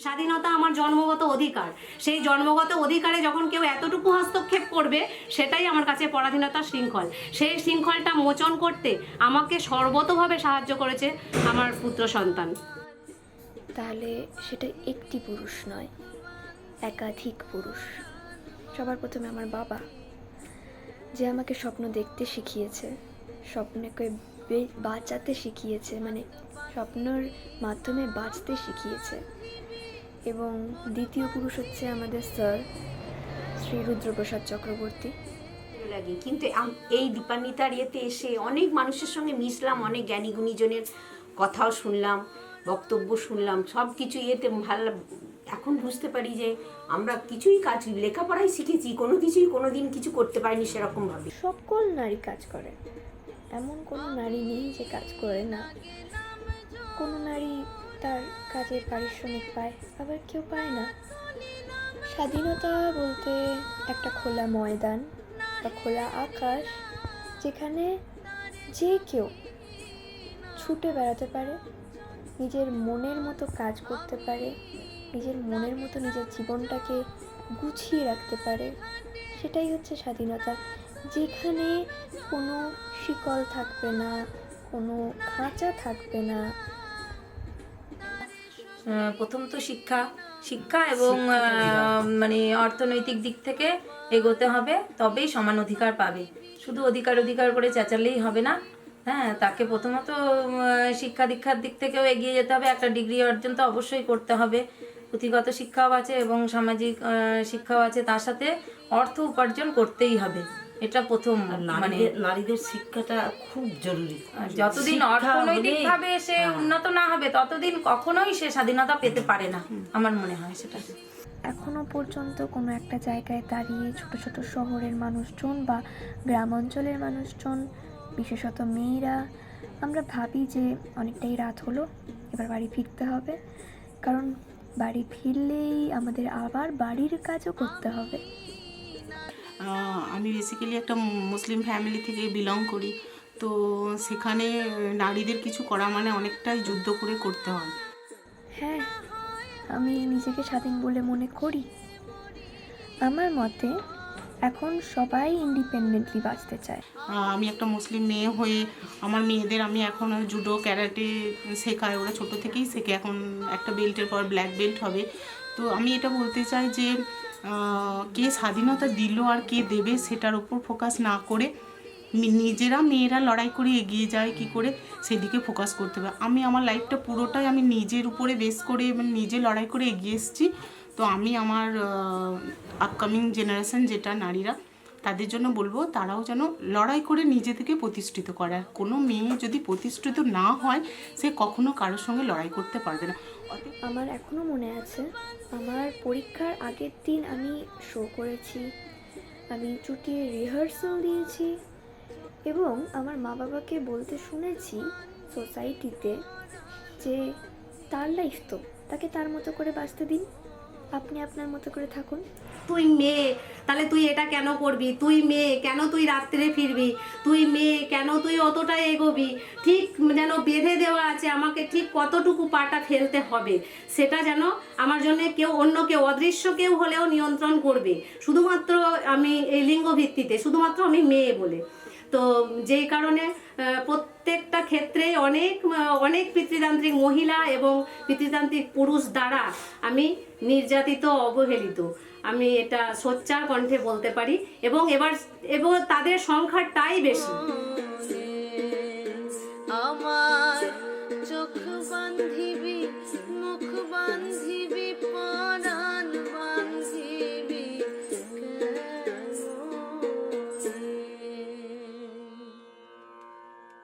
স্বাধীনতা আমার জন্মগত অধিকার। সেই জন্মগত অধিকারে যখন কেউ এতটুকু হস্তক্ষেপ করবে, সেটাই আমার কাছে পরাধীনতার শৃঙ্খল। সেই শৃঙ্খলটা মোচন করতে আমাকে সর্বতোভাবে সাহায্য করেছে আমার পুত্র সন্তান। তাহলে সেটা একটি পুরুষ নয়, একাধিক পুরুষ। সবার প্রথমে আমার বাবা, যে আমাকে স্বপ্ন দেখতে শিখিয়েছে, স্বপ্নকে বাঁচাতে শিখিয়েছে, মানে স্বপ্নর মাধ্যমে বাঁচতে শিখিয়েছে। এবং দ্বিতীয় পুরুষ হচ্ছে আমাদের স্যার শ্রী রুদ্রপ্রসাদ চক্রবর্তী। লাগে কিন্তু এই দীপান্বিতার ইয়েতে এসে অনেক মানুষের সঙ্গে মিশলাম, অনেক জ্ঞানী গুণীজনের কথাও শুনলাম, বক্তব্য শুনলাম, সব কিছু ইয়েতে ভালো। এখন বুঝতে পারি যে আমরা কিছুই কাজ লেখাপড়াই শিখেছি, কোনো কিছুই কোনো দিন কিছু করতে পারিনি সেরকমভাবে। সকল নারী কাজ করে, এমন কোনো নারী নেই যে কাজ করে না। কোনো নারী তার কাজে পারিশ্রমিক পায়, আবার কেউ পায় না। স্বাধীনতা বলতে একটা খোলা ময়দান বা খোলা আকাশ, যেখানে যে কেউ ছুটে বেড়াতে পারে, নিজের মনের মতো কাজ করতে পারে, নিজের মনের মতো নিজের জীবনটাকে গুছিয়ে রাখতে পারে। সেটাই হচ্ছে স্বাধীনতা, যেখানে কোনো শিকল থাকবে না, কোনো খাঁচা থাকবে না। প্রথম তো শিক্ষা এবং মানে অর্থনৈতিক দিক থেকে এগোতে হবে, তবেই সমান অধিকার পাবে। শুধু অধিকার করে চেঁচালেই হবে না। হ্যাঁ, তাকে প্রথমত শিক্ষা দীক্ষার দিক থেকেও এগিয়ে যেতে হবে। একটা ডিগ্রি অর্জন তো অবশ্যই করতে হবে। পুঁথিগত শিক্ষাও আছে এবং সামাজিক শিক্ষাও আছে, তার সাথে অর্থ উপার্জন করতেই হবে। এটা প্রথম। মানে নারীদের শিক্ষাটা খুব জরুরি। যতদিন অর্থনৈতিকভাবে সে উন্নত না হবে, ততদিন কখনোই সে স্বাধীনতা পেতে পারে না, আমার মনে হয় সেটা। এখনো পর্যন্ত কোনো একটা জায়গায় দাঁড়িয়ে ছোট ছোট শহরের মানুষজন বা গ্রাম অঞ্চলের মানুষজন, বিশেষত মেয়েরা, আমরা ভাবি যে অনেকটাই রাত হলো, এবার বাড়ি ফিরতে হবে, কারণ বাড়ি ফিরলেই আমাদের আবার বাড়ির কাজও করতে হবে। আমি বেসিক্যালি একটা মুসলিম ফ্যামিলি থেকে বিলং করি, তো সেখানে নারীদের কিছু করা মানে অনেকটাই যুদ্ধ করে করতে হয়। হ্যাঁ, আমি নিজেকে স্বাধীন বলে মনে করি। আমার মতে এখন সবাই ইন্ডিপেন্ডেন্টলি বাঁচতে চায়। আমি একটা মুসলিম মেয়ে হয়ে আমার মেয়েদের আমি এখন জুডো, ক্যারাটে শেখাই, ওরা ছোটো থেকেই শেখে, এখন একটা বেল্টের পর ব্ল্যাক বেল্ট হবে। তো আমি এটা বলতে চাই যে কে স্বাধীনতা দিল আর কে দেবে সেটার উপর ফোকাস না করে নিজেরা মেয়েরা লড়াই করে এগিয়ে যায় কি করে সেদিকে ফোকাস করতে হবে। আমি আমার লাইফটা পুরোটাই আমি নিজের উপরে বেস করে নিজে লড়াই করে এগিয়ে এসেছি। তো আমি আমার আপকামিং জেনারেশন যেটা নারীরা, তাদের জন্য বলবো তারাও যেন লড়াই করে নিজে থেকে প্রতিষ্ঠিত করে। আর কোনো মেয়ে যদি প্রতিষ্ঠিত না হয়, সে কখনো কারোর সঙ্গে লড়াই করতে পারবে না। আমার এখনও মনে আছে, আমার পরীক্ষার আগের দিন আমি শো করেছি, আমি চুটিয়ে রিহার্সাল দিয়েছি, এবং আমার মা বাবাকে বলতে শুনেছি সোসাইটিতে যে তার লাইফ তো, তাকে তার মতো করে বাঁচতে দিন, আপনি আপনার মতো করে থাকুন। তুই মেয়ে, তাহলে তুই এটা কেন করবি? তুই মেয়ে, কেন তুই রাত্রে ফিরবি? তুই মেয়ে, কেন তুই অতটা এগোবি? ঠিক যেন বেঁধে দেওয়া আছে আমাকে, ঠিক কতটুকু পাটা ফেলতে হবে সেটা যেন আমার জন্য অন্য কেউ, অদৃশ্য কেউ হলেও নিয়ন্ত্রণ করবে, শুধুমাত্র আমি এই লিঙ্গ ভিত্তিতে, শুধুমাত্র আমি মেয়ে বলে। তো যেই কারণে প্রত্যেকটা ক্ষেত্রে অনেক পিতৃতান্ত্রিক মহিলা এবং পিতৃতান্ত্রিক পুরুষ দ্বারা আমি নির্যাতিত, অবহেলিত, আমি এটা সোচ্চার কণ্ঠে বলতে পারি। এবং এবার তাদের সংখ্যাটাই বেশি।